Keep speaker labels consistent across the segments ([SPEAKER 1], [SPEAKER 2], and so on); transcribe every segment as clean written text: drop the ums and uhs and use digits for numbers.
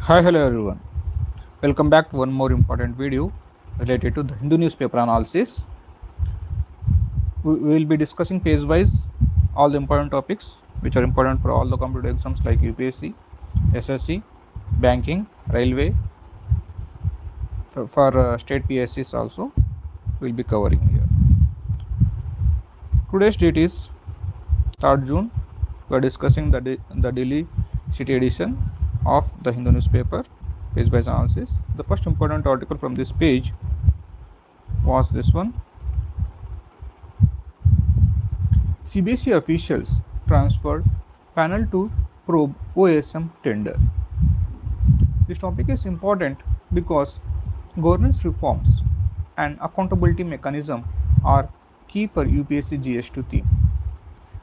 [SPEAKER 1] Hi, hello everyone. Welcome back to one more important video related to the Hindu newspaper analysis. We will be discussing page wise all the important topics which are important for all the competitive exams like UPSC, SSC, banking, railway, for state PSCs also we will be covering here. Today's date is 3rd June. We are discussing the Delhi city edition of the Hindu newspaper page wise analysis. The first important article from this page was this one. CBSE officials transferred panel to probe OSM tender. This topic is important because governance reforms and accountability mechanism are key for UPSC GS2 theme.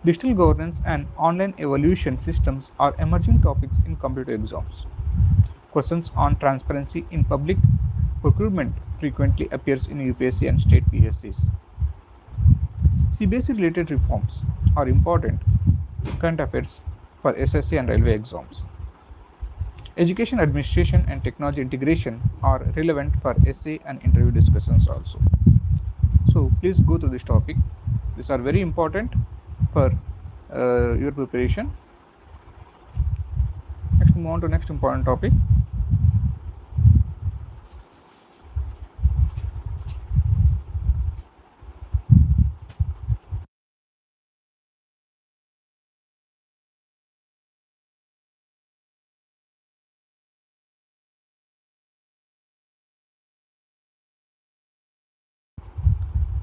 [SPEAKER 1] Digital governance and online evaluation systems are emerging topics in competitive exams. Questions on transparency in public procurement frequently appears in UPSC and state PSCs. CBSE related reforms are important current affairs for SSC and railway exams. Education administration and technology integration are relevant for essay and interview discussions also. So please go through this topic. These are very important for your preparation. Next, move on to next important topic.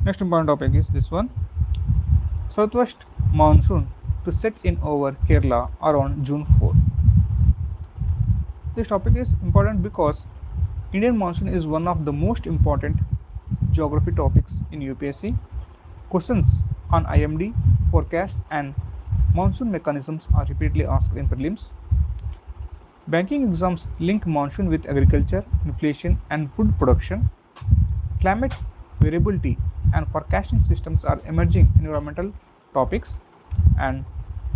[SPEAKER 1] Next important topic is this one. Southwest monsoon to set in over Kerala around June 4. This topic is important because Indian monsoon is one of the most important geography topics in UPSC. Questions on IMD, forecast and monsoon mechanisms are repeatedly asked in prelims. Banking exams link monsoon with agriculture, inflation and food production. Climate variability and forecasting systems are emerging environmental topics, and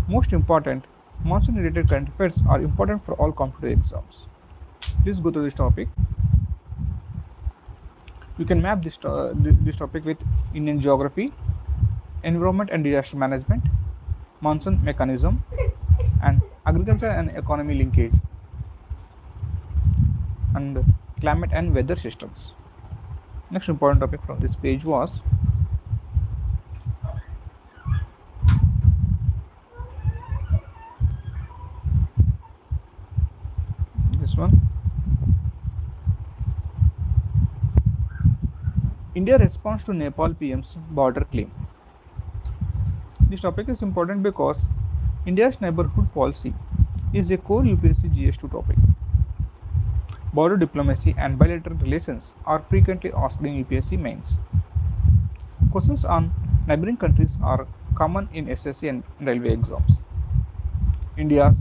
[SPEAKER 1] most important, monsoon related current affairs are important for all competitive exams. Please go through this topic. You can map this topic with Indian geography, environment and disaster management, monsoon mechanism, and agriculture and economy linkage, and climate and weather systems. Next important topic from this page was this one. India responds to Nepal PM's border claim. This topic is important because India's neighborhood policy is a core UPSC GS2 topic. Border diplomacy and bilateral relations are frequently asked in UPSC mains. Questions on neighboring countries are common in SSC and railway exams. India's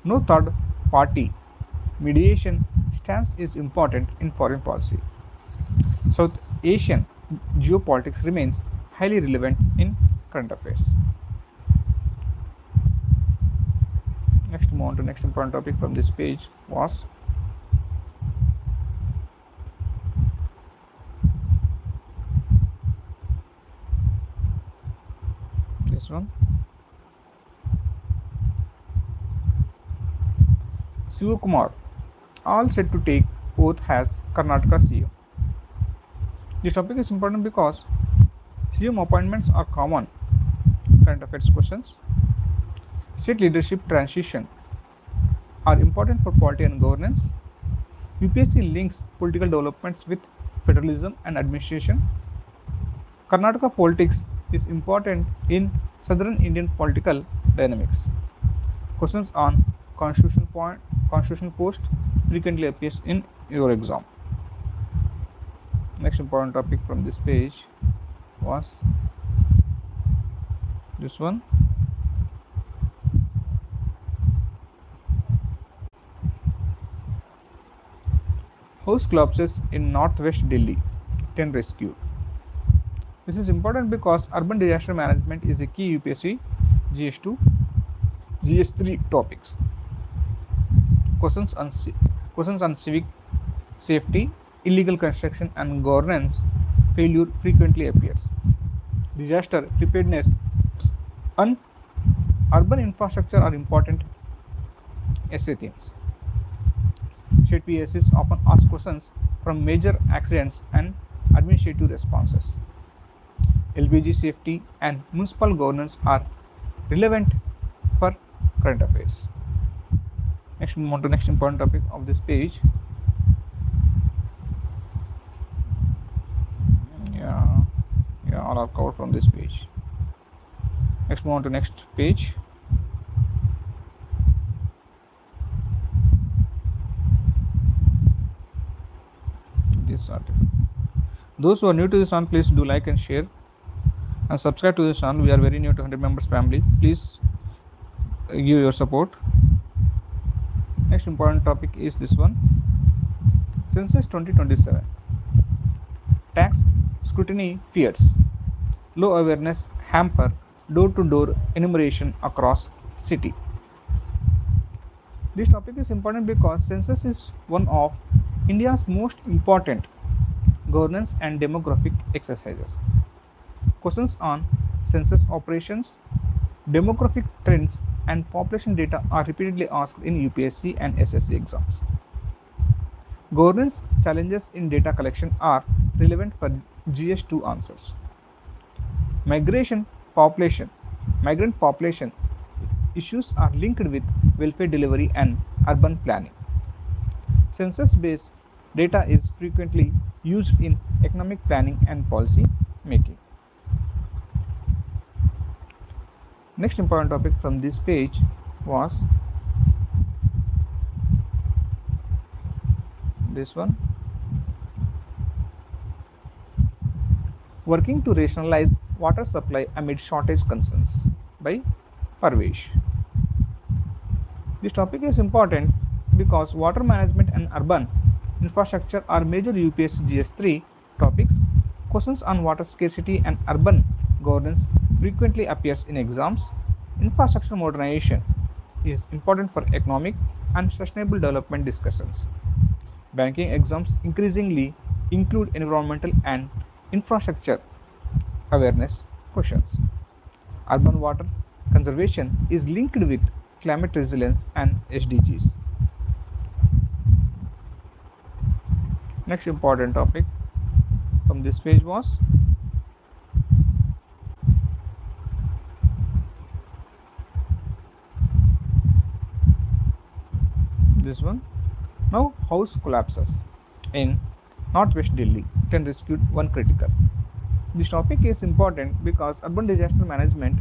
[SPEAKER 1] no third party mediation stance is important in foreign policy. South Asian geopolitics remains highly relevant in current affairs. Next, move on to next important topic from this page was this one. Kumar all set to take oath as Karnataka CM. This topic is important because CM appointments are common current affairs questions. State leadership transition are important for polity and governance. UPSC links political developments with federalism and administration. Karnataka politics is important in southern Indian political dynamics. Questions on constitutional post frequently appears in your exam. Next important topic from this page was this one. House collapses in northwest Delhi, 10 rescued. This is important because urban disaster management is a key UPSC GS2, GS3 topics. questions on civic safety, illegal construction, and governance failure frequently appears. Disaster preparedness and urban infrastructure are important essay themes. State PSCs often ask questions from major accidents and administrative responses. LPG safety and municipal governance are relevant for current affairs. Next, move on to next important topic of this page. Yeah, all are covered from this page. Next, move on to next page. This article. Those who are new to this channel, please do like and share and subscribe to this channel. We are very new to 100 members family. Please give your support. Next important topic is this one. Census 2027. Tax scrutiny fears. Low awareness hamper door-to-door enumeration across city. This topic is important because census is one of India's most important governance and demographic exercises. Questions on census operations, demographic trends, and population data are repeatedly asked in UPSC and SSC exams. Governance challenges in data collection are relevant for GS2 answers. Migrant population issues are linked with welfare delivery and urban planning. Census-based data is frequently used in economic planning and policy making. Next important topic from this page was this one. Working to rationalize water supply amid shortage concerns by Parvesh. This topic is important because water management and urban infrastructure are major UPSC GS3 topics. Questions on water scarcity and urban governance frequently appears in exams. Infrastructure modernization is important for economic and sustainable development discussions. Banking exams increasingly include environmental and infrastructure awareness questions. Urban water conservation is linked with climate resilience and SDGs. Next important topic from this page was this one. Now, house collapses in Northwest Delhi, 10 rescued, 1 critical. This topic is important because urban disaster management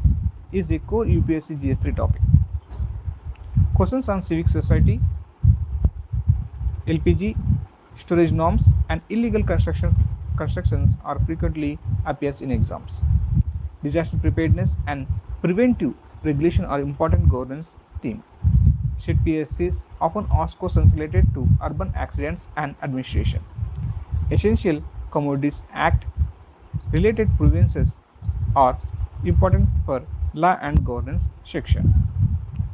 [SPEAKER 1] is a core UPSC GS3 topic. Questions on civic society, LPG storage norms, and illegal constructions are frequently appears in exams. Disaster preparedness and preventive regulation are important governance theme. State PSCs often ask questions related to urban accidents and administration. Essential Commodities Act related provisions are important for law and governance section.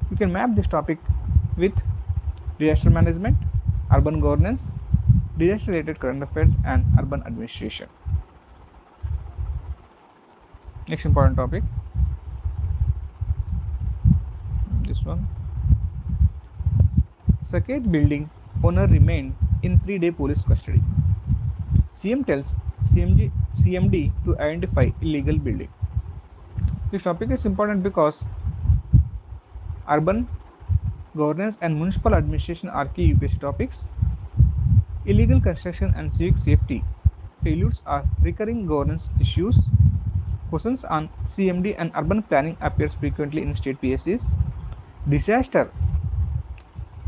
[SPEAKER 1] You can map this topic with disaster management, urban governance, disaster related current affairs, and urban administration. Next important topic, this one. Saket building owner remained in 3-day police custody. CM tells CMD to identify illegal building. This topic is important because urban governance and municipal administration are key UPSC topics. Illegal construction and civic safety failures are recurring governance issues. Questions on CMD and urban planning appears frequently in state PSCs. Disaster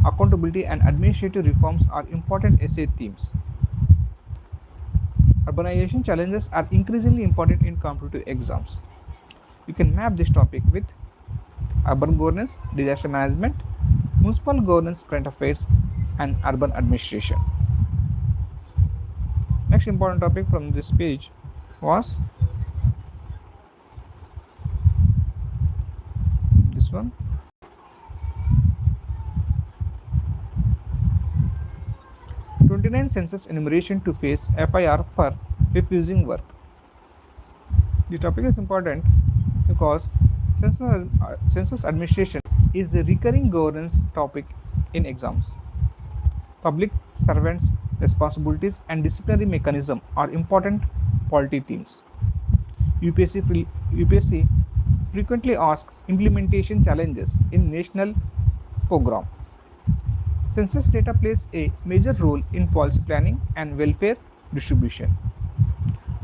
[SPEAKER 1] accountability and administrative reforms are important essay themes. Urbanization challenges are increasingly important in competitive exams. You can map this topic with urban governance, disaster management, municipal governance, current affairs, and urban administration. Next important topic from this page was this one. Women census enumeration to face FIR for refusing work. The topic is important because census administration is a recurring governance topic in exams. Public servants' responsibilities and disciplinary mechanism are important polity themes. UPSC frequently asks implementation challenges in national program. Census data plays a major role in policy planning and welfare distribution.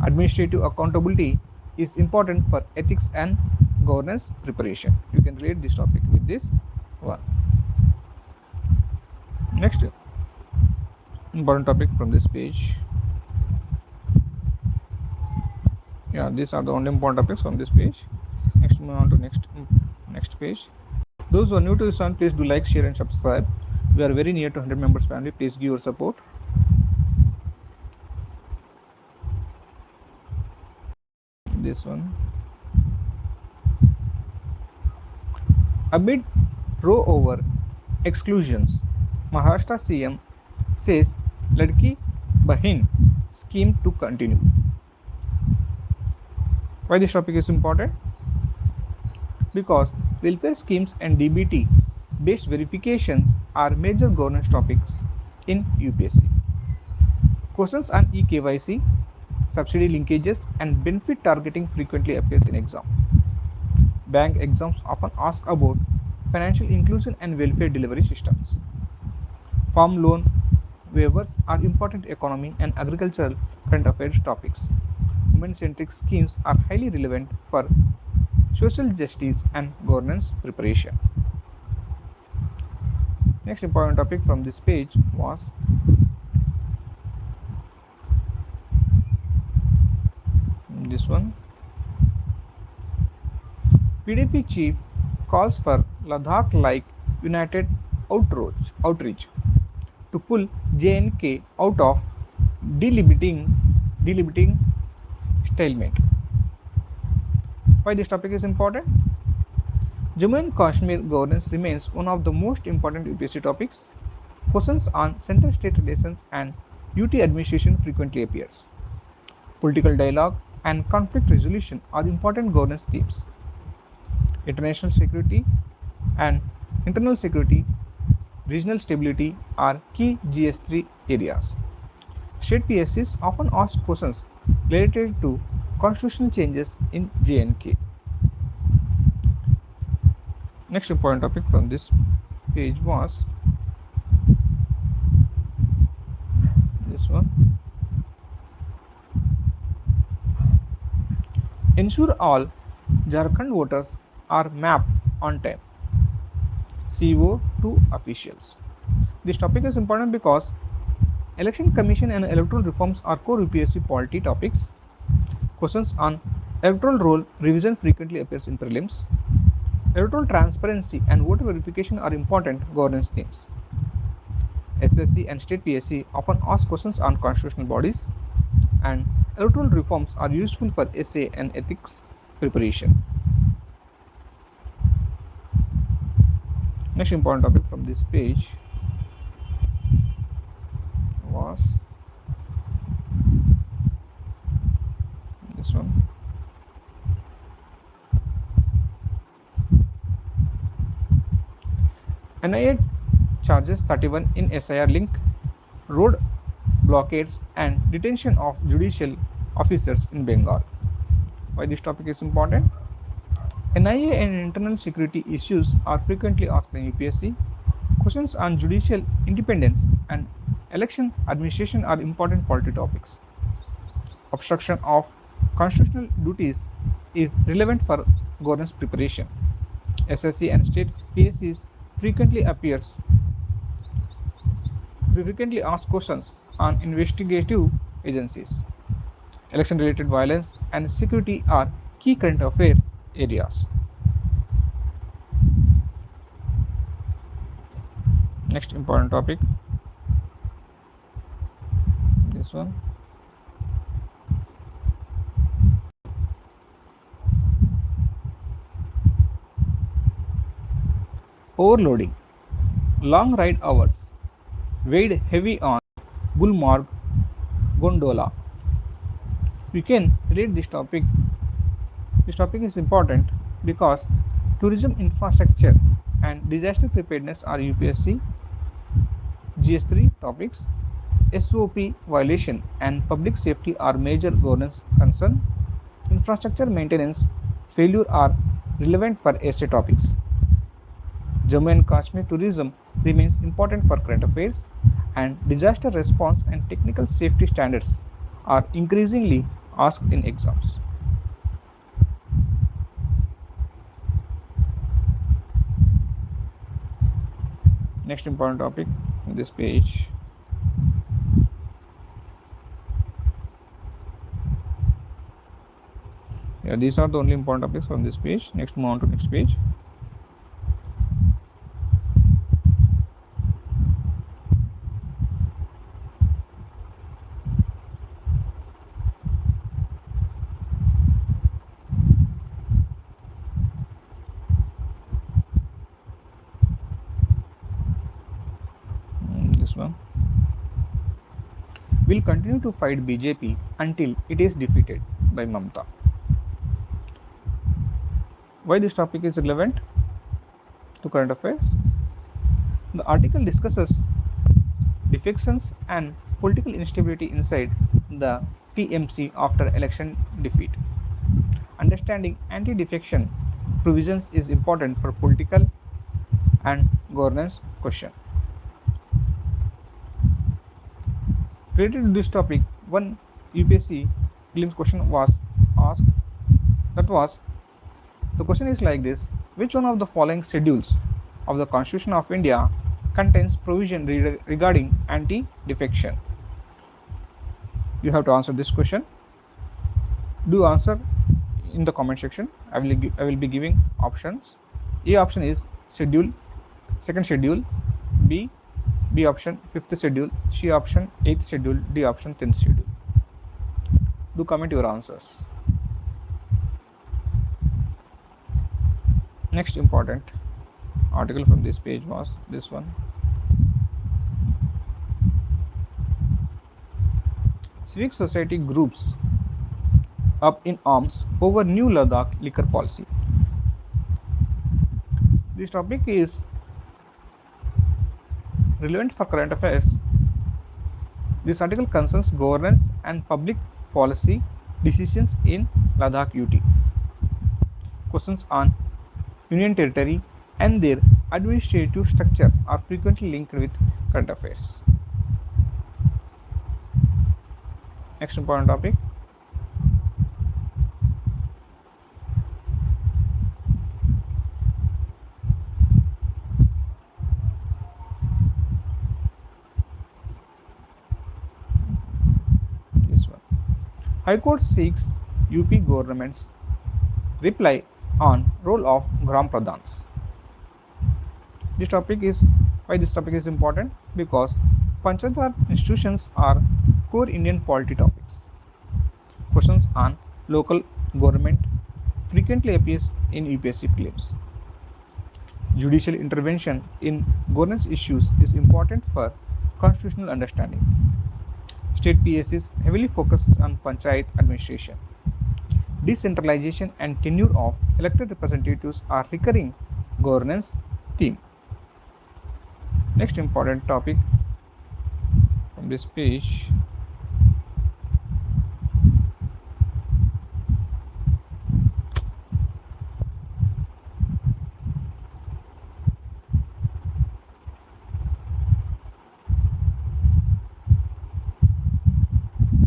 [SPEAKER 1] Administrative accountability is important for ethics and governance preparation. You can relate this topic with this one. Next important topic from this page. Yeah, these are the only important topics from this page. Next, move on to next page. Those who are new to this channel, please do like, share and subscribe. We are very near to 100 members family. Please give your support. This one. Amid row over exclusions, Maharashtra CM says Ladki Bahin scheme to continue. Why this topic is important? Because welfare schemes and DBT based verifications are major governance topics in UPSC. Questions on eKYC, subsidy linkages and benefit targeting frequently appears in exam. Bank exams often ask about financial inclusion and welfare delivery systems. Farm loan waivers are important economy and agricultural current affairs topics. Women-centric schemes are highly relevant for social justice and governance preparation. Next important topic from this page was this one. PDP chief calls for Ladakh-like united outreach to pull JNK out of delimiting stalemate. Why this topic is important? Jammu and Kashmir governance remains one of the most important UPSC topics. Questions on center-state relations and UT administration frequently appears. Political dialogue and conflict resolution are important governance themes. International security and internal security, regional stability are key GS3 areas. State PSCs often ask questions related to constitutional changes in JNK. Next important topic from this page was this one. Ensure all Jharkhand voters are mapped on time. CO to officials. This topic is important because Election Commission and electoral reforms are core UPSC polity topics. Questions on electoral roll revision frequently appears in prelims. Electoral transparency and voter verification are important governance themes. SSC and state PSC often ask questions on constitutional bodies, and electoral reforms are useful for essay and ethics preparation. Next important topic from this page was this one. NIA charges 31 in SIR link, road blockades and detention of judicial officers in Bengal. Why this topic is important? NIA and internal security issues are frequently asked in UPSC. Questions on judicial independence and election administration are important polity topics. Obstruction of constitutional duties is relevant for governance preparation. SSC and state PSCs frequently ask questions on investigative agencies. Election related violence and security are key current affair areas. Next important topic, this one. Overloading. Long ride hours weighed heavy on Gulmarg, Gondola. We can relate this topic. This topic is important because tourism infrastructure and disaster preparedness are UPSC GS3 topics. SOP violation and public safety are major governance concern. Infrastructure maintenance failure are relevant for essay topics. Jammu and Kashmir tourism remains important for current affairs, and disaster response and technical safety standards are increasingly asked in exams. Next important topic from this page. Yeah, these are the only important topics from this page. Next, move on to next page. This one. Will continue to fight BJP until it is defeated by Mamta. Why this topic is relevant to current affairs? The article discusses defections and political instability inside the TMC after election defeat. Understanding anti-defection provisions is important for political and governance question. Related to this topic, one UPSC prelims question was asked. The question is like this: which one of the following schedules of the Constitution of India contains provision regarding anti-defection? You have to answer this question. Do answer in the comment section. I will be giving options. A option is second schedule, B option 5th schedule, C option 8th schedule, D option 10th schedule. Do comment your answers. Next important article from this page was this one. Civic society groups up in arms over new Ladakh liquor policy. This topic is relevant for current affairs. This article concerns governance and public policy decisions in Ladakh UT. Questions on Union Territory and their administrative structure are frequently linked with current affairs. Next important topic. This one. High Court seeks UP government's reply on role of Gram Pradhans. This topic is why this topic is important, because Panchayat institutions are core Indian polity topics. Questions on local government frequently appears in UPSC prelims. Judicial intervention in governance issues is important for constitutional understanding. State PSCs heavily focuses on Panchayat administration. Decentralization and tenure of elected representatives are recurring governance theme. Next important topic from this page.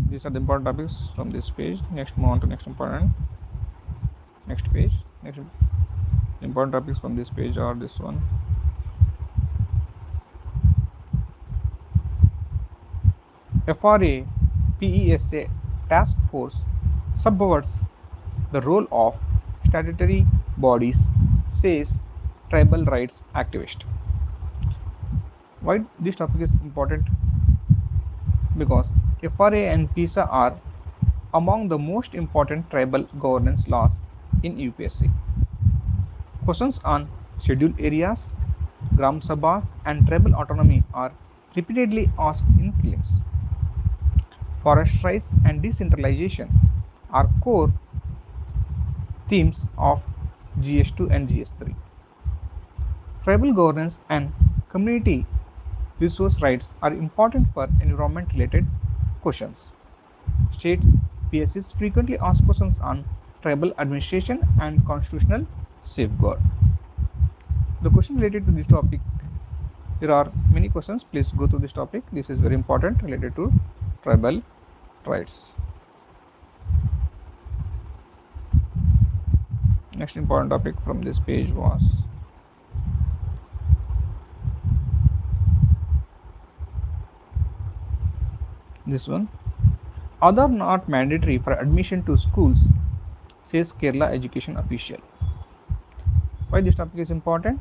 [SPEAKER 1] These are the important topics from this page. Next, move on to next important. Next page. Next important topics from this page are this one. FRA PESA task force subverts the role of statutory bodies, says tribal rights activist. Why this topic is important? Because FRA and PESA are among the most important tribal governance laws in UPSC. Questions on scheduled areas, Gram Sabhas and tribal autonomy are repeatedly asked in prelims. forest rise and decentralization are core themes of GS2 and GS3. Tribal governance and community resource rights are important for environment related questions. States PSCs frequently ask questions on tribal administration and constitutional safeguard. The question related to this topic, there are many questions. Please go through this topic. This is very important related to tribal rights. Next important topic from this page was this one. Aadhaar not mandatory for admission to schools, says Kerala education official. Why this topic is important?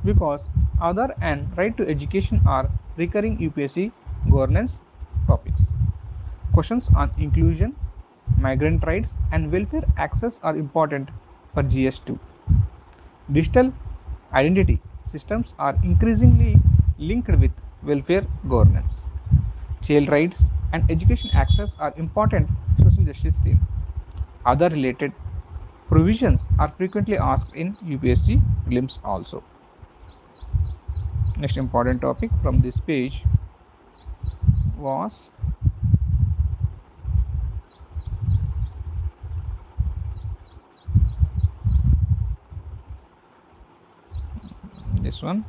[SPEAKER 1] Because Aadhaar and right to education are recurring UPSC governance topics. Questions on inclusion, migrant rights and welfare access are important for GS2. Digital identity systems are increasingly linked with welfare governance. Child rights and education access are important social justice theme. Other related provisions are frequently asked in UPSC prelims also. Next important topic from this page was this one.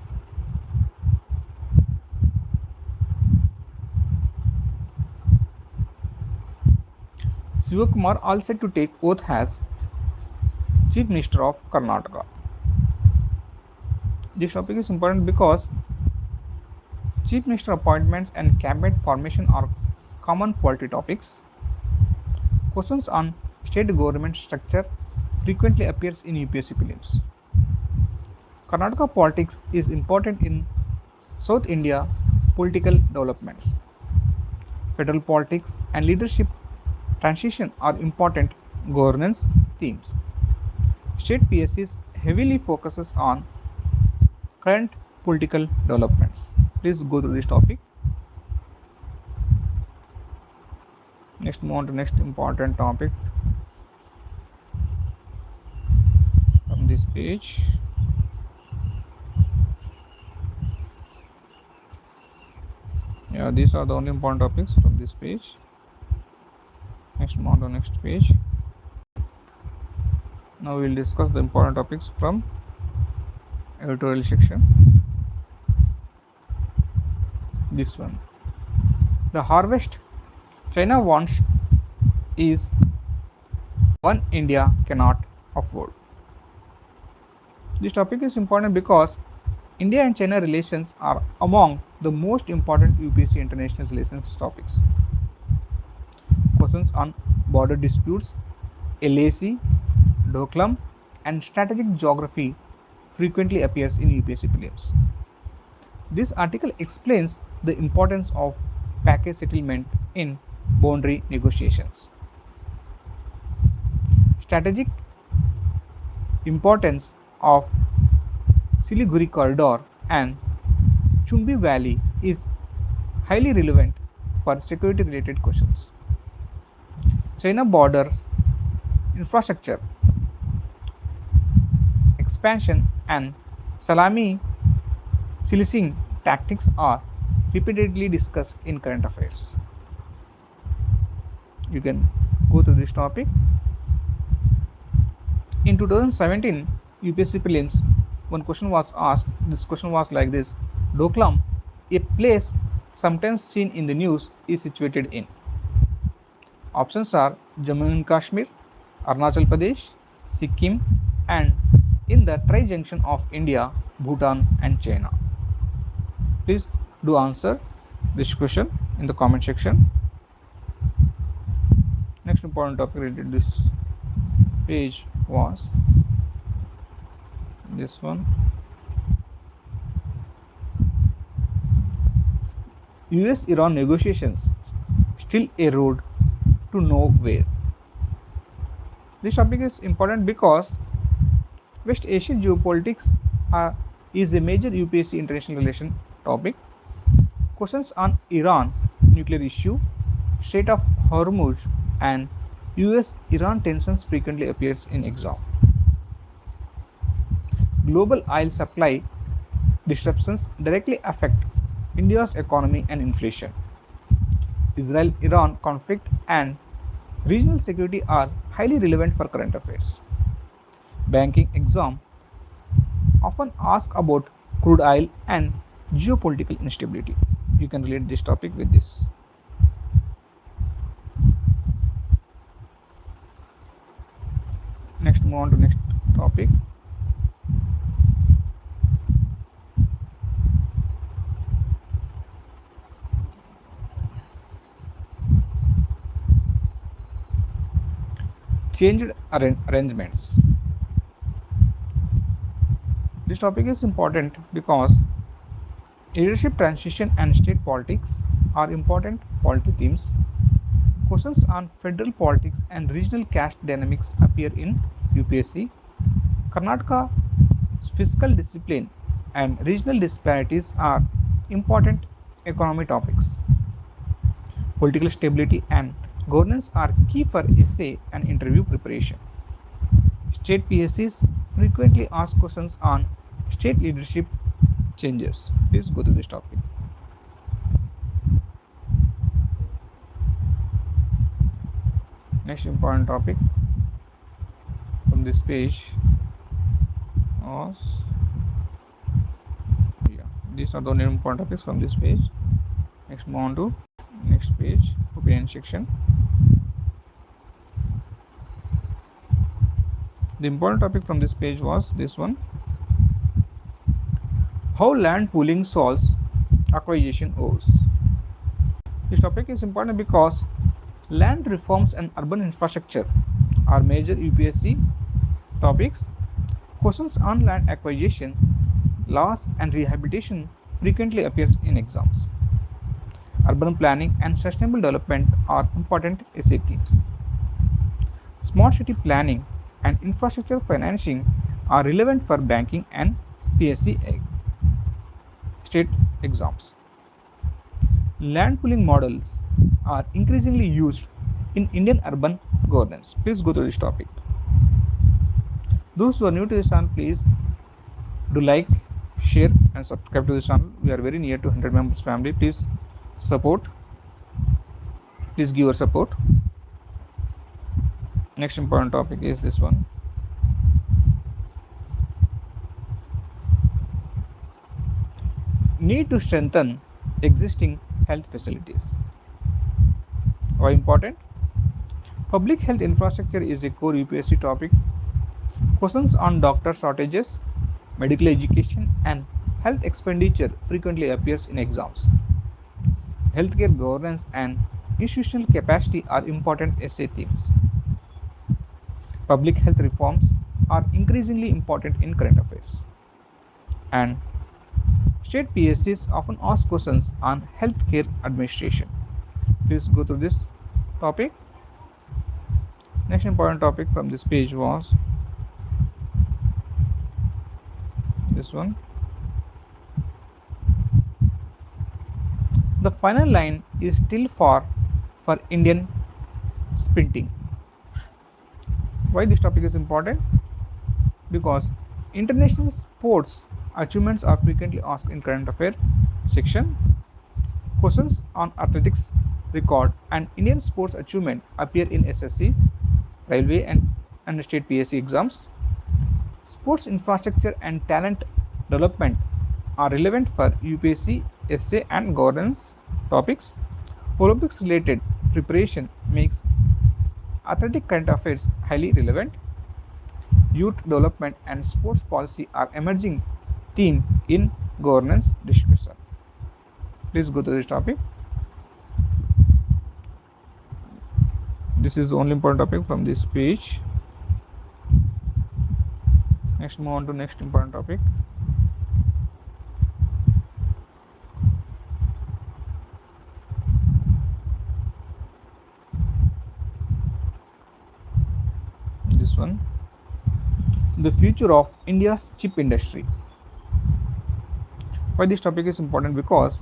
[SPEAKER 1] Sivakumar all set to take oath as Chief Minister of Karnataka. This topic is important because Chief Minister appointments and cabinet formation are common polity topics. Questions on state government structure frequently appears in UPSC prelims. Karnataka politics is important in South India political developments. Federal politics and leadership transition are important governance themes. State PSCs heavily focuses on current political developments. Please go through this topic. Next, move on to next important topic from this page. Yeah, these are the only important topics from this page. Next, move on to next page. Now we will discuss the important topics from editorial section. This one, the harvest China wants is one India cannot afford. This topic is important because India and China relations are among the most important UPSC international relations topics. Questions on border disputes, LAC, Doklam and strategic geography frequently appears in UPSC prelims. This article explains the importance of package settlement in boundary negotiations. Strategic importance of Siliguri corridor and Chumbi Valley is highly relevant for security related questions. China borders infrastructure expansion and salami silencing tactics are repeatedly discussed in current affairs. You can go through this topic. In 2017 UPSC prelims, one question was asked. This question was like this: Doklam, a place sometimes seen in the news, is situated in. Options are Jammu and Kashmir, Arunachal Pradesh, Sikkim, and in the tri-junction of India, Bhutan, and China. Please do answer this question in the comment section. Next important topic related to this page was this one. US-Iran negotiations still a road to nowhere. This topic is important because West Asia geopolitics is a major UPSC international relation topic. Questions on Iran nuclear issue, Strait of Hormuz and US-Iran tensions frequently appears in exam. Global oil supply disruptions directly affect India's economy and inflation. Israel-Iran conflict and regional security are highly relevant for current affairs. Banking exam often ask about crude oil and geopolitical instability. You can relate this topic with this. Next, move on to next topic. Changed arrangements. This topic is important because leadership transition and state politics are important polity themes. Questions on federal politics and regional caste dynamics appear in UPSC. Karnataka's fiscal discipline and regional disparities are important economy topics. Political stability and governance are key for essay and interview preparation. State PSCs frequently ask questions on state leadership changes. Please go to this topic. Next important topic from this page was, these are the only important topics from this page. Next, move on to next page, opinion section. The important topic from this page was this one: how land pooling solves acquisition woes. This topic is important because land reforms and urban infrastructure are major UPSC topics. Questions on land acquisition, laws and rehabilitation frequently appears in exams. Urban planning and sustainable development are important essay themes. Smart city planning and infrastructure financing are relevant for banking and PSC state exams. Land pooling models are increasingly used in Indian urban governance. Please go to this topic. Those who are new to this channel, please do like, share and subscribe to this channel. We are very near to 100 members family. Please support. Please give your support. Next important topic is this one: need to strengthen existing health facilities. Why important? Public health infrastructure is a core UPSC topic. Questions on doctor shortages, medical education and health expenditure frequently appears in exams. Healthcare governance and institutional capacity are important essay themes. Public health reforms are increasingly important in current affairs. And state PSCs often ask questions on healthcare administration. Please go through this topic. Next important topic from this page was this one: the final line is still far for Indian sprinting. Why this topic is important? Because international sports achievements are frequently asked in current affair section. Questions on athletics record and Indian sports achievement appear in SSCs, railway and state PSC exams. Sports infrastructure and talent development are relevant for UPSC, essay and governance topics. Olympics related preparation makes athletic current affairs highly relevant. Youth development and sports policy are emerging theme in governance discussion. Please go to this topic. This is the only important topic from this page. Next, move on to next important topic. This one: the future of India's chip industry. Why this topic is important? Because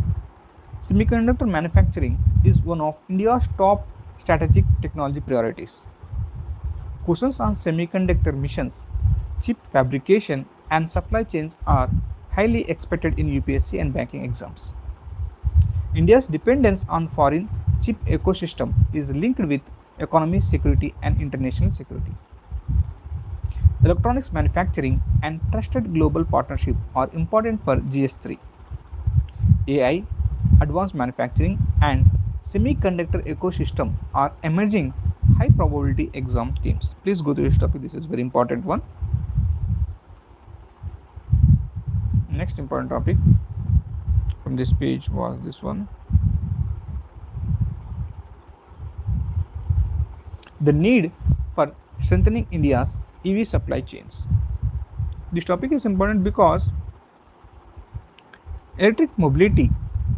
[SPEAKER 1] Semiconductor manufacturing is one of India's top strategic technology priorities. Questions on semiconductor missions, chip fabrication, and supply chains are highly expected in UPSC and banking exams. India's dependence on foreign chip ecosystem is linked with economic security and international security. Electronics manufacturing and trusted global partnership are important for GS3. AI, advanced manufacturing, and semiconductor ecosystem are emerging high probability exam themes. Please go through this topic. This is very important one. Next important topic from this page was this one. The need for strengthening India's EV supply chains. This topic is important because electric mobility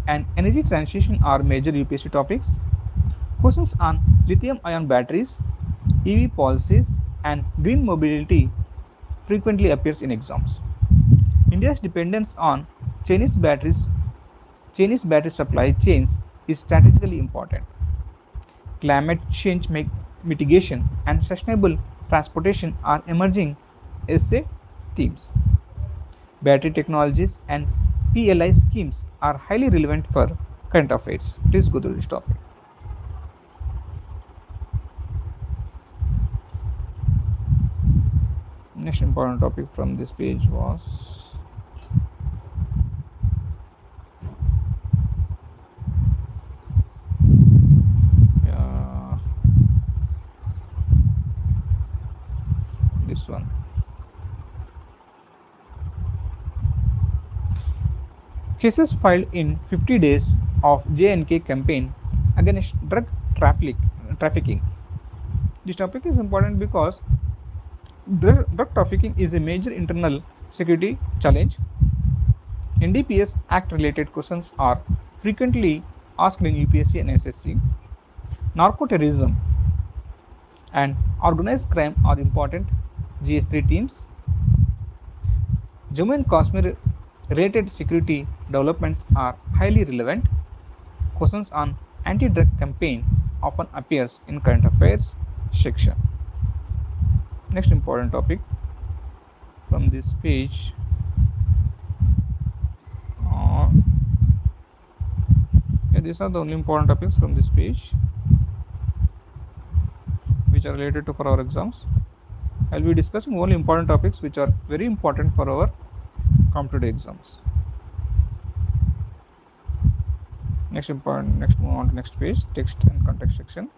[SPEAKER 1] and energy transition are major UPSC topics. Questions on lithium-ion batteries, EV policies, and green mobility frequently appears in exams. India's dependence on Chinese battery supply chains is strategically important. Climate change mitigation and sustainable transportation are emerging essay themes. Battery technologies and PLI schemes are highly relevant for current affairs. Please go through this topic. Next important topic from this page was this one. Cases filed in 50 days of J&K campaign against drug trafficking. This topic is important because drug trafficking is a major internal security challenge. NDPS Act related questions are frequently asked in UPSC and SSC. Narco-terrorism and organized crime are important GS3 teams. Jammu and Kashmir related security developments are highly relevant. Questions on anti-drug campaign often appears in current affairs section. Next important topic from this page these are the only important topics from this page which are related to for our exams. I will be discussing only important topics which are very important for our competitive exams. Next move on to next page, text and context section.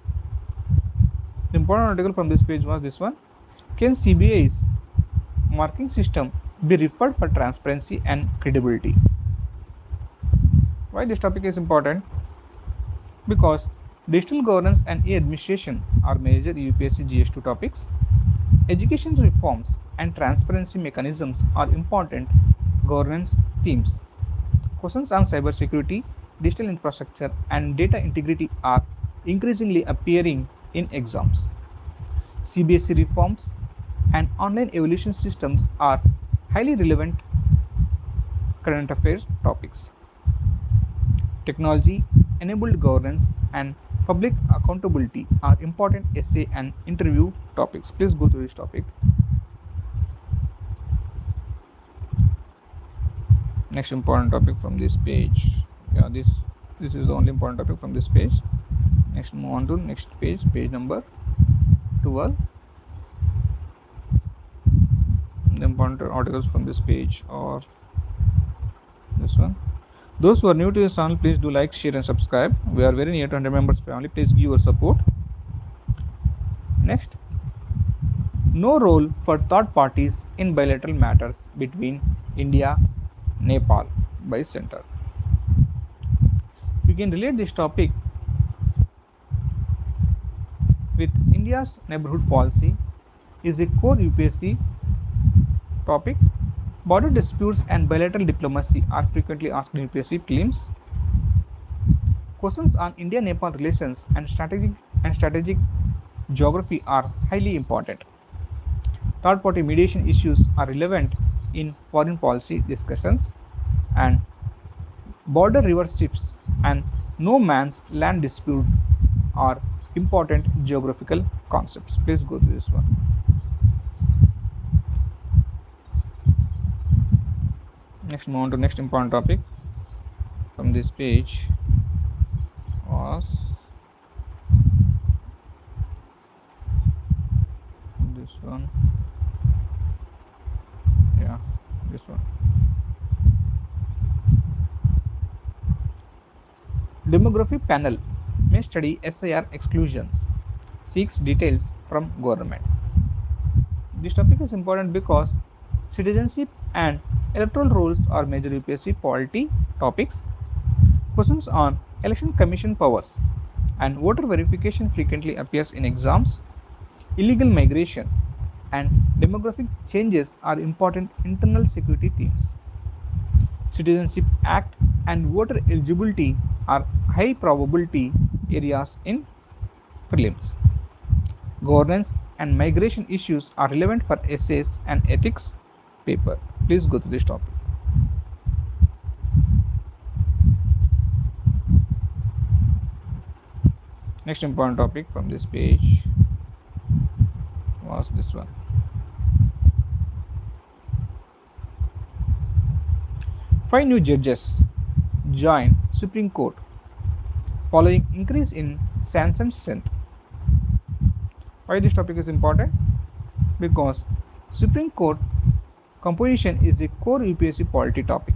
[SPEAKER 1] The important article from this page was this one. Can CBI's marking system be referred for transparency and credibility? Why this topic is important? Because digital governance and e-administration are major UPSC GS2 topics. Education reforms and transparency mechanisms are important governance themes. Questions on cybersecurity, digital infrastructure, and data integrity are increasingly appearing in exams. CBSE reforms and online evaluation systems are highly relevant current affairs topics. Technology, enabled governance, and public accountability are important essay and interview topics. Please go through this topic. Next important topic from this page. This is the only important topic from this page. Next, move on to next page, page number 12. The important articles from this page are this one. Those who are new to this channel, please do like, share and subscribe. We are very near to 100 members family. Please give your support. Next, no role for third parties in bilateral matters between India, Nepal by center. We can relate this topic with India's neighborhood policy is a core UPSC topic. Border disputes and bilateral diplomacy are frequently asked in UPSC prelims. Questions on India-Nepal relations and strategic geography are highly important. Third-party mediation issues are relevant in foreign policy discussions, and border river shifts and no man's land dispute are important geographical concepts. Please go to this one. Next, move on to next important topic from this page was this one. Yeah, this one. Demography panel may study SIR exclusions, seeks details from government. This topic is important because citizenship and electoral roles are major UPSC polity topics. Questions on election commission powers and voter verification frequently appears in exams. Illegal migration and demographic changes are important internal security themes. Citizenship Act and voter eligibility are high probability areas in prelims. Governance and migration issues are relevant for essays and ethics paper. Please go to this topic. Next important topic from this page was this one. Five new judges join Supreme Court following increase in sanction strength. Why this topic is important? Because Supreme Court composition is a core UPSC polity topic.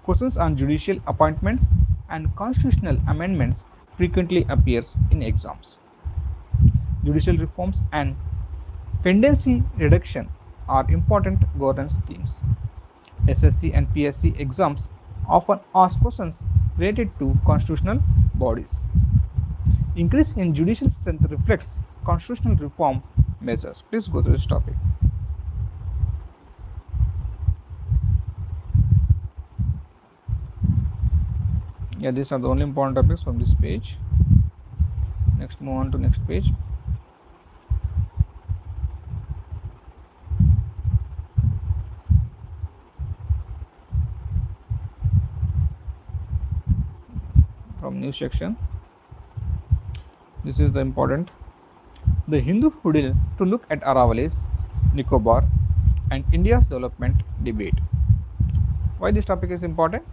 [SPEAKER 1] Questions on judicial appointments and constitutional amendments frequently appears in exams. Judicial reforms and pendency reduction are important governance themes. SSC and PSC exams often ask questions related to constitutional bodies. Increase in judicial strength reflects constitutional reform measures. Please go to this topic. Yeah, these are the only important topics from this page. Next, move on to next page. From news section, this is the important. The Hindu Huddle to look at Aravallis, Nicobar and India's development debate. Why this topic is important?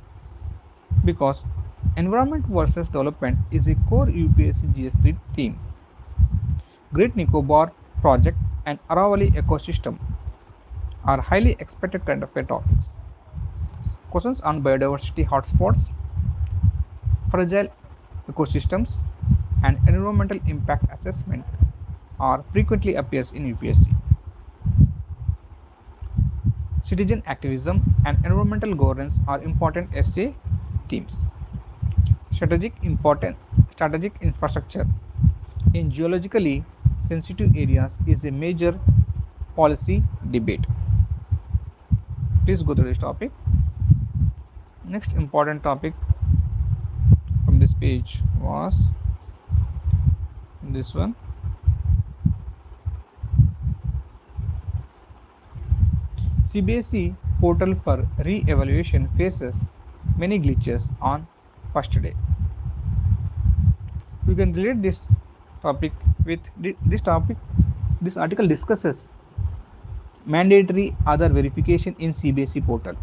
[SPEAKER 1] Because environment versus development is a core UPSC GS3 theme. Great Nicobar project and Aravalli ecosystem are highly expected kind of topics. Questions on biodiversity hotspots, fragile ecosystems and environmental impact assessment are frequently appears in UPSC. Citizen activism and environmental governance are important essay themes. Strategic infrastructure in geologically sensitive areas is a major policy debate. Please go to this topic. Next important topic from this page was this one. CBSE portal for re-evaluation faces many glitches on first day. We can relate this topic with this topic. This article discusses mandatory other verification in CBSE portal.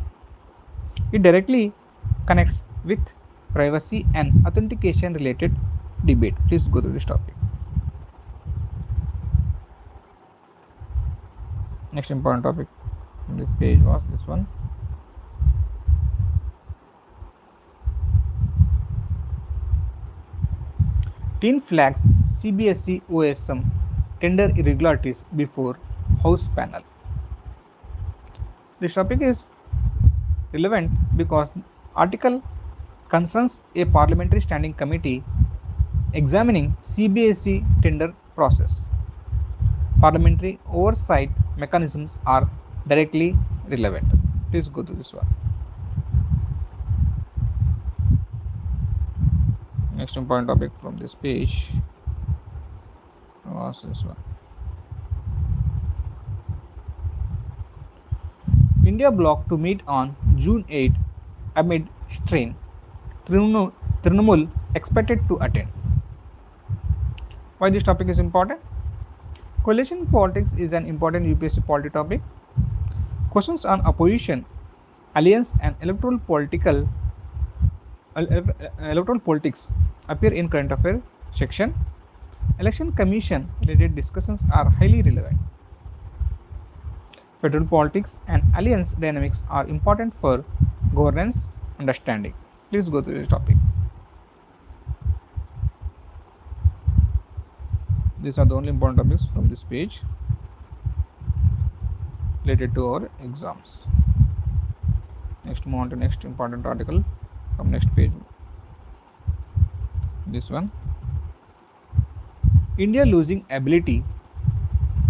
[SPEAKER 1] It directly connects with privacy and authentication related debate. Please go to this topic. Next important topic on this page was this one. Teen flags CBSE OSM tender irregularities before House panel. This topic is relevant because article concerns a parliamentary standing committee examining CBSE tender process. Parliamentary oversight mechanisms are directly relevant. Please go to this one. Next important topic from this page was this one. India bloc to meet on June 8 amid strain Trinamool expected to attend. Why this topic is important? Coalition politics is an important UPSC polity topic. Questions on opposition, alliance and electoral politics appear in current affairs section. Election commission related discussions are highly relevant. Federal politics and alliance dynamics are important for governance understanding. Please go through this topic. These are the only important topics from this page related to our exams. Next, move on to next important article from next page. This one. India losing ability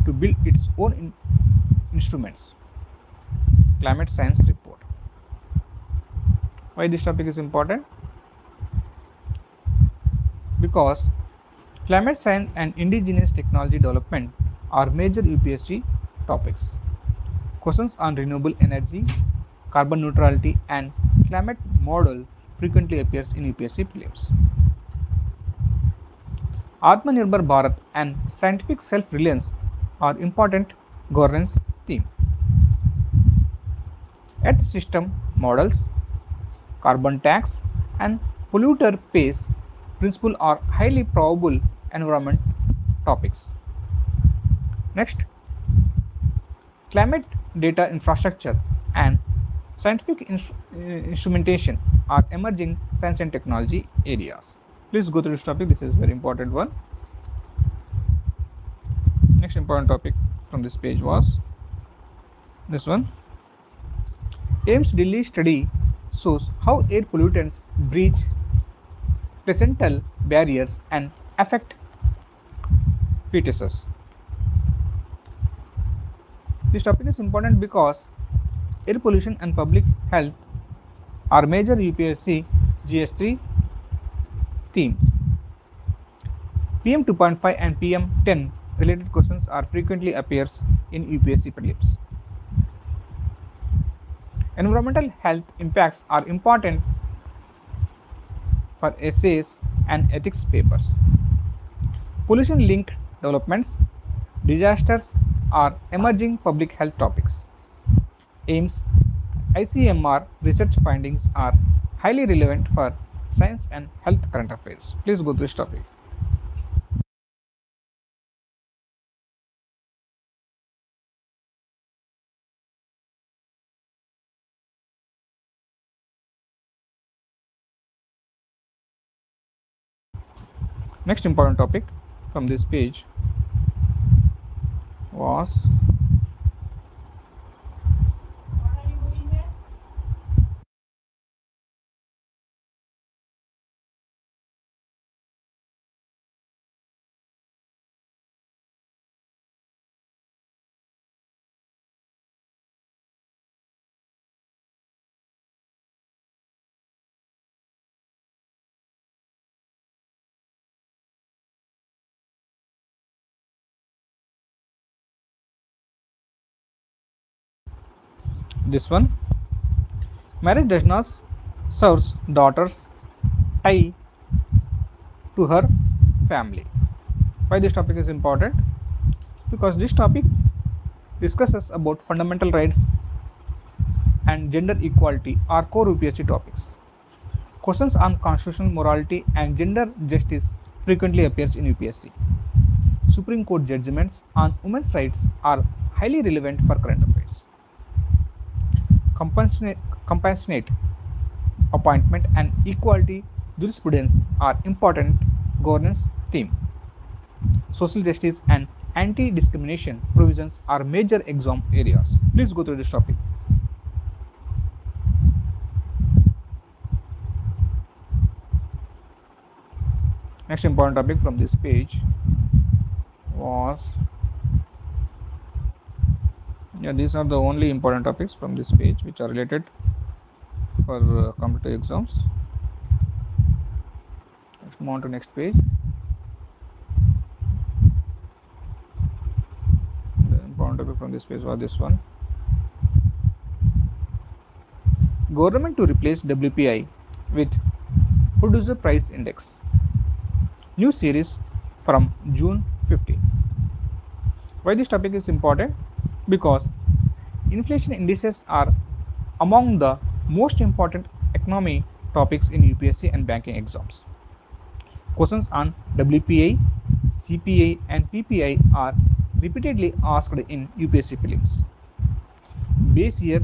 [SPEAKER 1] to build its own instruments. Climate science report. Why this topic is important? Because climate science and indigenous technology development are major UPSC topics. Questions on renewable energy, carbon neutrality and climate model frequently appears in UPSC prelims. Atmanirbhar Bharat and scientific self-reliance are important governance theme. Earth system models, carbon tax and polluter pays principle are highly probable environment topics. Next, climate data infrastructure and scientific instrumentation are emerging science and technology areas. Please go through this topic. This is very important one. Next important topic from this page was this one. AIMS Delhi study shows how air pollutants breach placental barriers and affect fetuses. This topic is important because air pollution and public health are major UPSC GS3 themes. PM 2.5 and PM 10 related questions are frequently appears in UPSC prelims. Environmental health impacts are important for essays and ethics papers. Pollution linked developments, disasters are emerging public health topics. AIMS ICMR research findings are highly relevant for science and health current affairs. Please go to this topic. Next important topic from this page was this one. Marriage does not serve daughters tie to her family. Why this topic is important? Because this topic discusses about fundamental rights and gender equality are core UPSC topics. Questions on constitutional morality and gender justice frequently appears in UPSC. Supreme Court judgments on women's rights are highly relevant for current affairs. Compassionate appointment and equality jurisprudence are important governance theme. Social justice and anti-discrimination provisions are major exam areas. Please go through this topic. Next important topic from this page was these are the only important topics from this page which are related for competitive exams. Let's move on to next page. The important topic from this page was this one. Government to replace WPI with Producer Price Index. New series from June 15. Why this topic is important? Because inflation indices are among the most important economy topics in UPSC and banking exams. Questions on WPI, CPI and PPI are repeatedly asked in UPSC prelims. Base year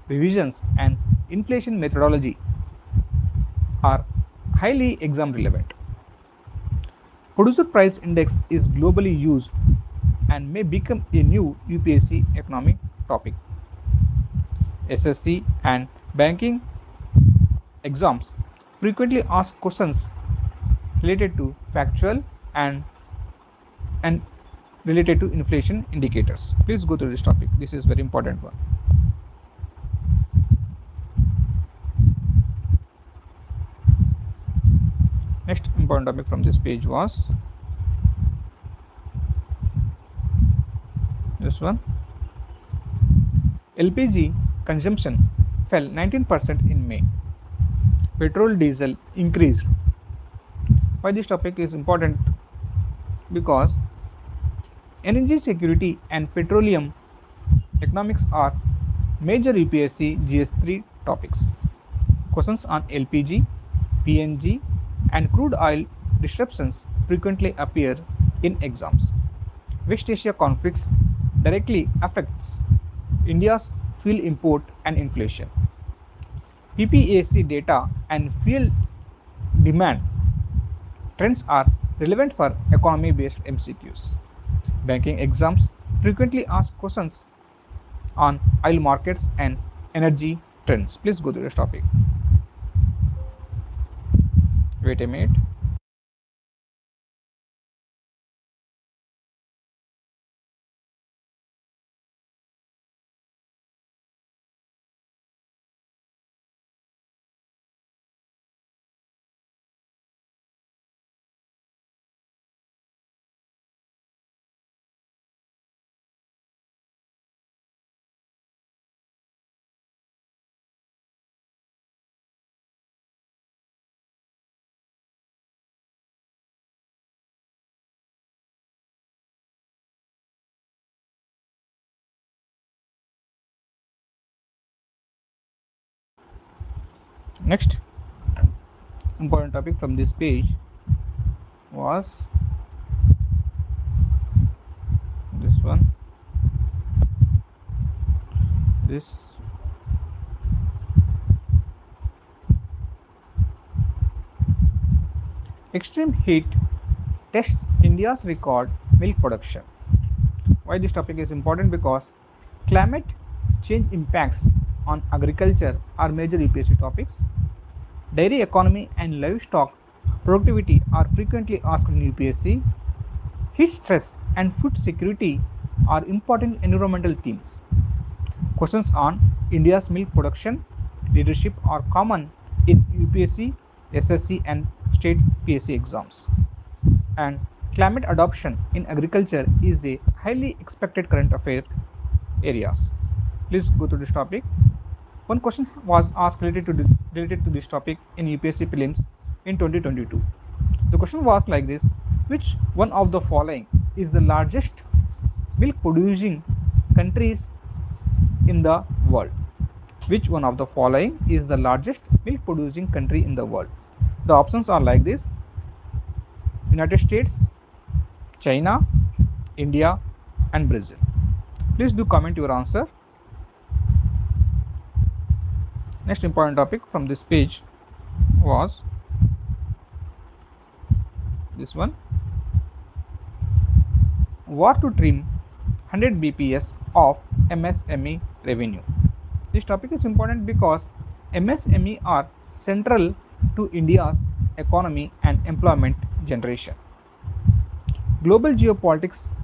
[SPEAKER 1] revisions and inflation methodology are highly exam relevant. Producer Price Index is globally used and may become a new UPSC economy topic. SSC and banking exams frequently ask questions related to factual and related to inflation indicators. Please go through this topic. This is very important one. Next important topic from this page was this one. LPG consumption fell 19% in May. Petrol diesel increased. Why this topic is important? Because energy security and petroleum economics are major UPSC GS3 topics. Questions on LPG, PNG and crude oil disruptions frequently appear in exams. West Asia conflicts directly affects India's fuel import and inflation. PPAC data and fuel demand trends are relevant for economy-based MCQs. Banking exams frequently ask questions on oil markets and energy trends. Please go through this topic. Wait a minute. Next important topic from this page was this one. This extreme heat tests India's record milk production. Why this topic is important? Because climate change impacts on agriculture are major UPSC topics. Dairy economy and livestock productivity are frequently asked in UPSC. Heat stress and food security are important environmental themes. Questions on India's milk production leadership are common in UPSC, SSC and state PSC exams. And climate adoption in agriculture is a highly expected current affair areas. Please go to this topic. One question was asked related to this topic in UPSC prelims in 2022. The question was like this: which one of the following is the largest milk producing countries in the world? Which one of the following is the largest milk producing country in the world? The options are like this: United States, China, India and Brazil. Please do comment your answer. Next important topic from this page was this one: war to trim 100 BPS of MSME revenue. This topic is important because MSME are central to India's economy and employment generation. Global geopolitics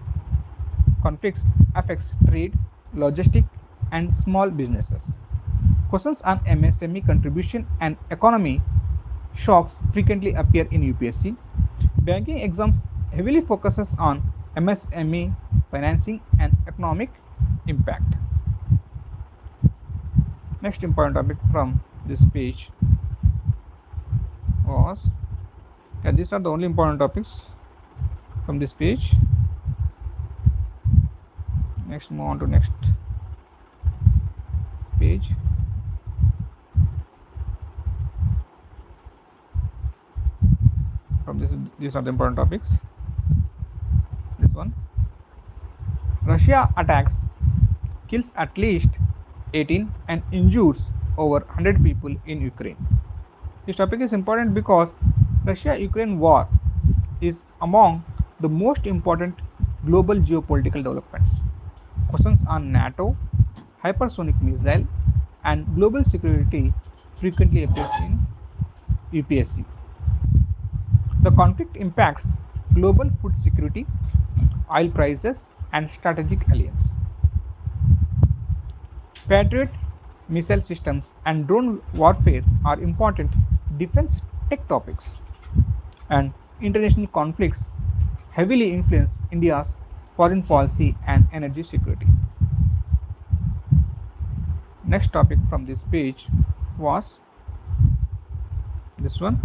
[SPEAKER 1] conflicts affects trade, logistics and small businesses. Questions on MSME contribution and economy shocks frequently appear in UPSC. Banking exams heavily focuses on MSME financing and economic impact. Next important topic from this page was was, these are the only important topics from this page. Next, move on to next page. From this, these are the important topics. This one, Russia attacks, kills at least 18 and injures over 100 people in Ukraine. This topic is important because Russia-Ukraine war is among the most important global geopolitical developments. Questions on NATO, hypersonic missile, and global security frequently appears in UPSC. The conflict impacts global food security, oil prices, and strategic alliance. Patriot missile systems and drone warfare are important defense tech topics, and international conflicts heavily influence India's foreign policy and energy security. Next topic from this page was this one.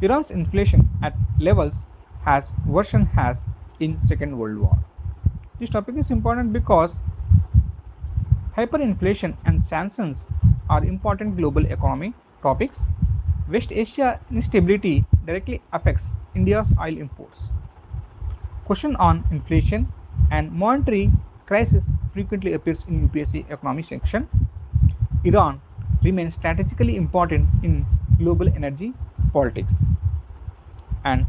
[SPEAKER 1] Iran's inflation at levels has worsened as in Second World War. This topic is important because hyperinflation and sanctions are important global economy topics. West Asia instability directly affects India's oil imports. Question on inflation and monetary crisis frequently appears in UPSC economy section. Iran remains strategically important in global energy politics, and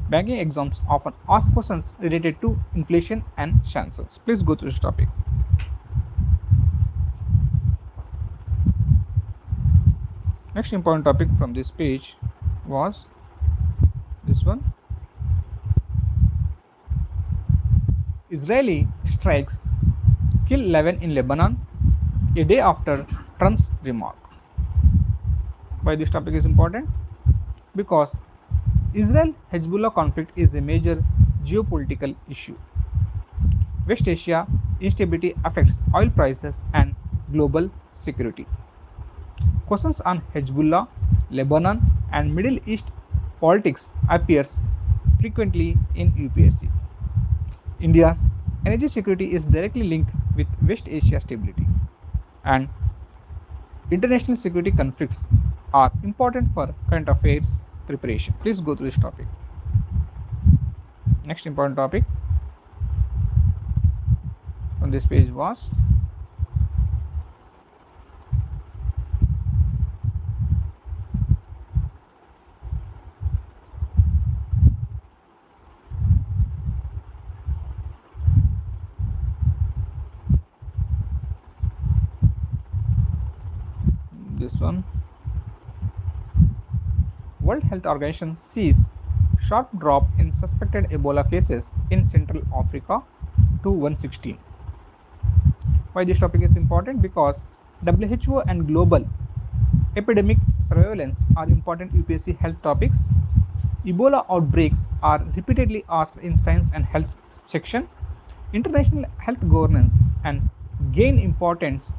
[SPEAKER 1] banking exams often ask questions related to inflation and sanctions. Please go through this topic. Next important topic from this page was this one. Israeli strikes kill 11 in Lebanon a day after Trump's remark. Why this topic is important? Because Israel-Hezbollah conflict is a major geopolitical issue. West Asia instability affects oil prices and global security. Questions on Hezbollah, Lebanon, and Middle East politics appears frequently in UPSC. India's energy security is directly linked with West Asia stability, and international security conflicts are important for current affairs preparation. Please go through this topic. Next important topic on this page was this one. World Health Organization sees sharp drop in suspected Ebola cases in Central Africa to 116. Why this topic is important? Because WHO and global epidemic surveillance are important UPSC health topics. Ebola outbreaks are repeatedly asked in science and health section. International health governance and gain importance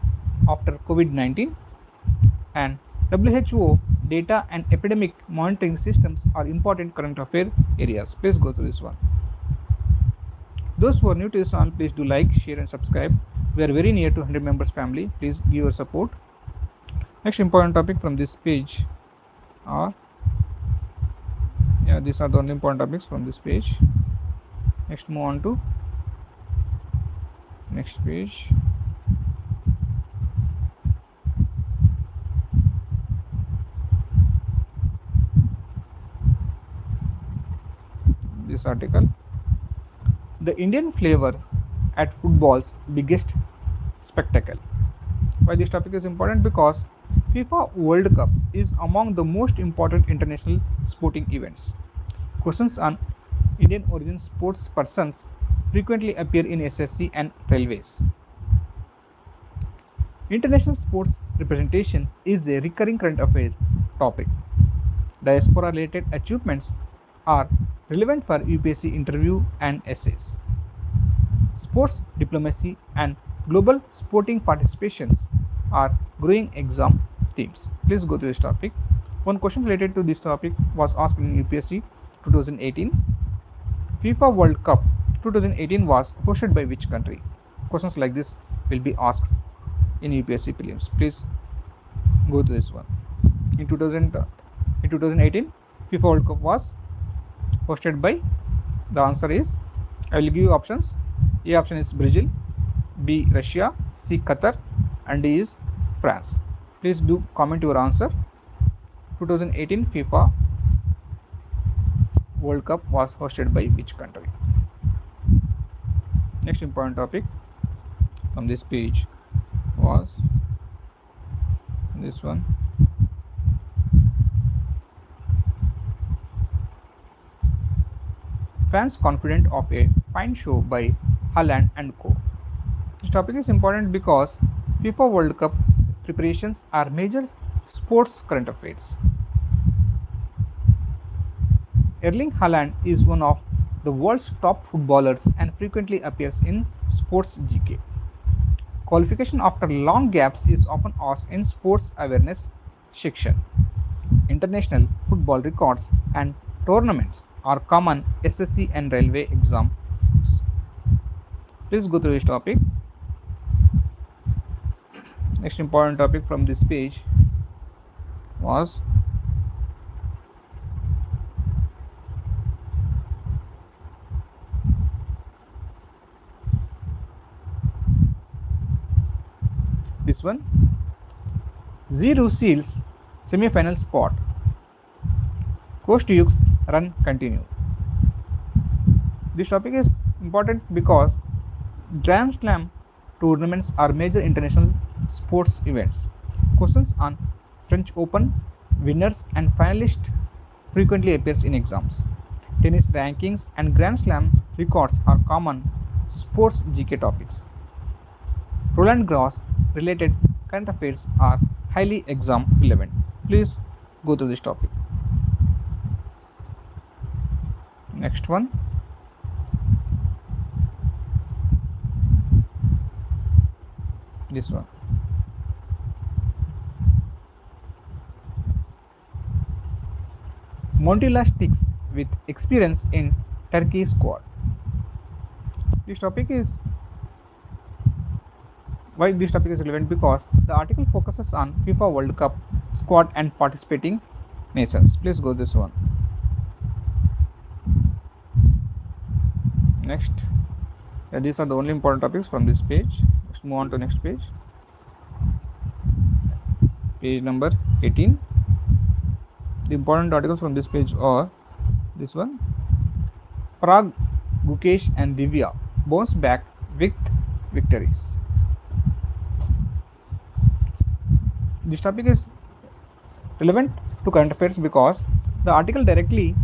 [SPEAKER 1] after COVID-19, and WHO data and epidemic monitoring systems are important current affair areas. Please go through this one. Those who are new to this channel, please do like, share and subscribe. We are very near to 100 members family. Please give your support. Next important topic from this page are, these are the only important topics from this page. Next, move on to next page. This article, the Indian flavor at football's biggest spectacle. Why this topic is important? Because FIFA World Cup is among the most important international sporting events. Questions on Indian origin sports persons frequently appear in SSC and railways. International sports representation is a recurring current affair topic. Diaspora related achievements are relevant for UPSC interview and essays. Sports diplomacy and global sporting participations are growing exam themes. Please go to this topic. One question related to this topic was asked in UPSC 2018. FIFA World Cup 2018 was hosted by which country? Questions like this will be asked in UPSC prelims. Please go to this one. In 2018, FIFA World Cup was hosted by, the answer is, I will give you options. A option is Brazil, B Russia, C Qatar, and D is France. Please do comment your answer. 2018 FIFA World Cup was hosted by which country? Next important topic from this page was this one. Fans confident of a fine show by Haaland and Co. This topic is important because FIFA World Cup preparations are major sports current affairs. Erling Haaland is one of the world's top footballers and frequently appears in sports GK. Qualification after long gaps is often asked in sports awareness section. International football records and tournaments are common SSC and railway exams. Please go through this topic. Next important topic from this page was this one. Zero seals semi-final spot. Kostyuk's run continue. This topic is important because Grand Slam tournaments are major international sports events. Questions on French Open winners and finalists frequently appears in exams. Tennis rankings and Grand Slam records are common sports GK topics. Roland Garros related current affairs are highly exam relevant. Please go to this topic. Next one. This one. Montilla sticks with experience in Turkey squad. This topic is why this topic is relevant because the article focuses on FIFA World Cup squad and participating nations. Please go this one. Next, these are the only important topics from this page. Let's move on to next page. Page number 18. The important articles from this page are this one. Prague, Gukesh and Divya bounce back with victories. This topic is relevant to current affairs because the article directly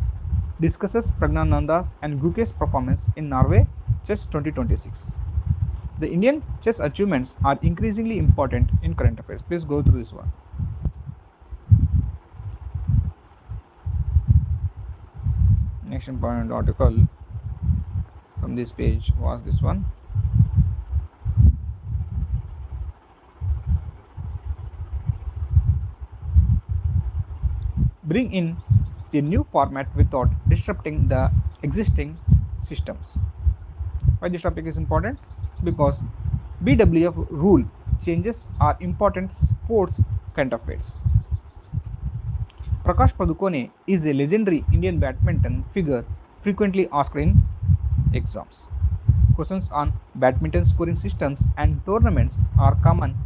[SPEAKER 1] discusses Pragnananda's and Gukesh's performance in Norway Chess 2026. The Indian chess achievements are increasingly important in current affairs. Please go through this one. Next important article from this page was this one. Bring in a new format without disrupting the existing systems. Why this topic is important? Because BWF rule changes are important sports current affairs. Prakash Padukone is a legendary Indian badminton figure frequently asked in exams. Questions on badminton scoring systems and tournaments are common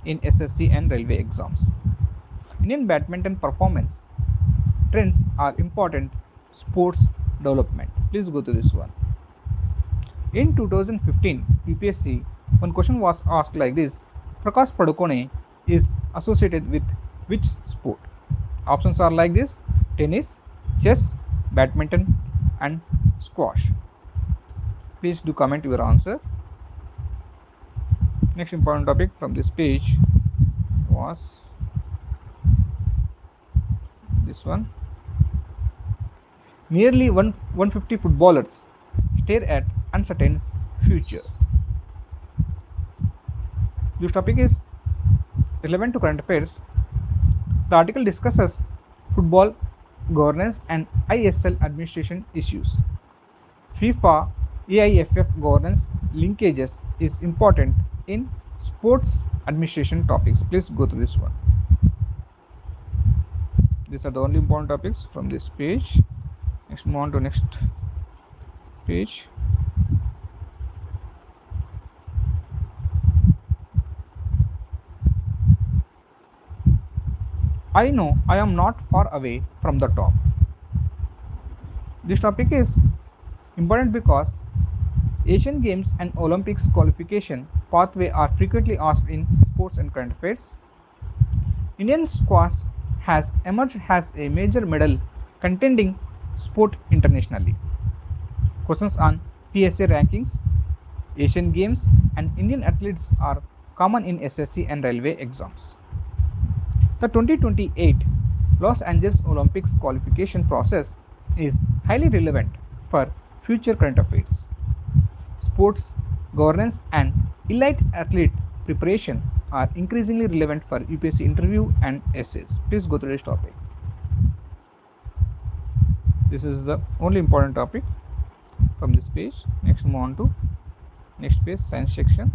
[SPEAKER 1] in SSC and railway exams. Indian badminton performance trends are important sports development. Please go to this one. In 2015 UPSC, one question was asked like this: Prakash Padukone is associated with which sport? Options are like this: tennis, chess, badminton and squash. Please do comment your answer. Next important topic from this page was this one. Nearly 150 footballers stare at uncertain future. This topic is relevant to current affairs. The article discusses football governance and ISL administration issues. FIFA AIFF governance linkages is important in sports administration topics. Please go through this one. These are the only important topics from this page. Next, move on to next page. I know I am not far away from the top. This topic is important because Asian Games and Olympics qualification pathway are frequently asked in sports and current affairs. Indian squash has emerged as a major medal contending sport internationally. Questions on PSA rankings, Asian Games and Indian athletes are common in SSC and railway exams. The 2028 Los Angeles Olympics qualification process is highly relevant for future current affairs. Sports, governance and elite athlete preparation are increasingly relevant for UPSC interview and essays. Please go through this topic. This is the only important topic from this page. Next, move on to next page, science section.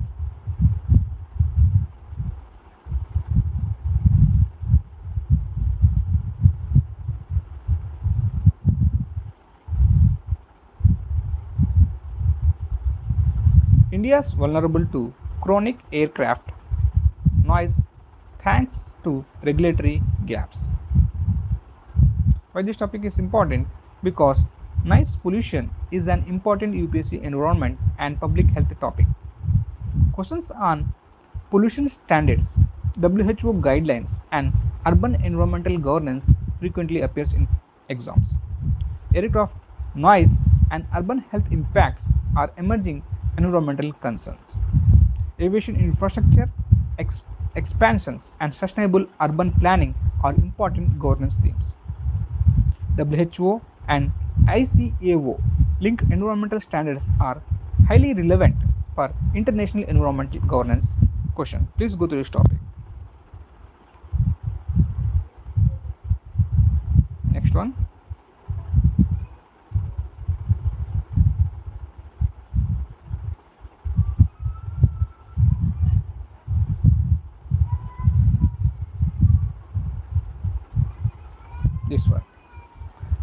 [SPEAKER 1] India is vulnerable to chronic aircraft noise thanks to regulatory gaps. Why this topic is important? Because noise pollution is an important UPSC environment and public health topic. Questions on pollution standards, WHO guidelines and urban environmental governance frequently appears in exams. Aircraft noise and urban health impacts are emerging environmental concerns. Aviation infrastructure, expansions and sustainable urban planning are important governance themes. WHO and ICAO linked environmental standards are highly relevant for international environmental governance question. Please go through this topic. Next one. This one.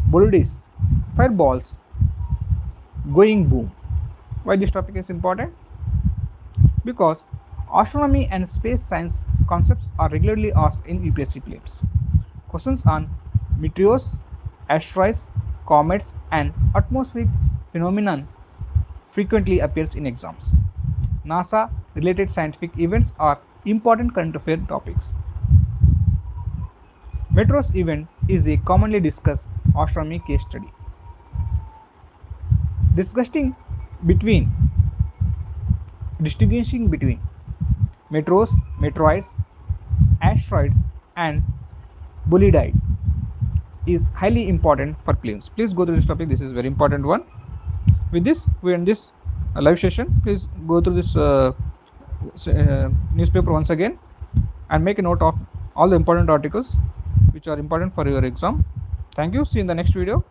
[SPEAKER 1] Bullets, fireballs, going boom. Why this topic is important? Because astronomy and space science concepts are regularly asked in UPSC prelims. Questions on meteors, asteroids, comets and atmospheric phenomenon frequently appears in exams. NASA related scientific events are important current affair topics. Meteors event is a commonly discussed astronomy case study. Distinguishing between meteors, meteoroids, asteroids and bolide is highly important for prelims. Please go through this topic. This is very important one. With this, we end this live session. Please go through this newspaper once again and make a note of all the important articles which are important for your exam. Thank you. See you in the next video.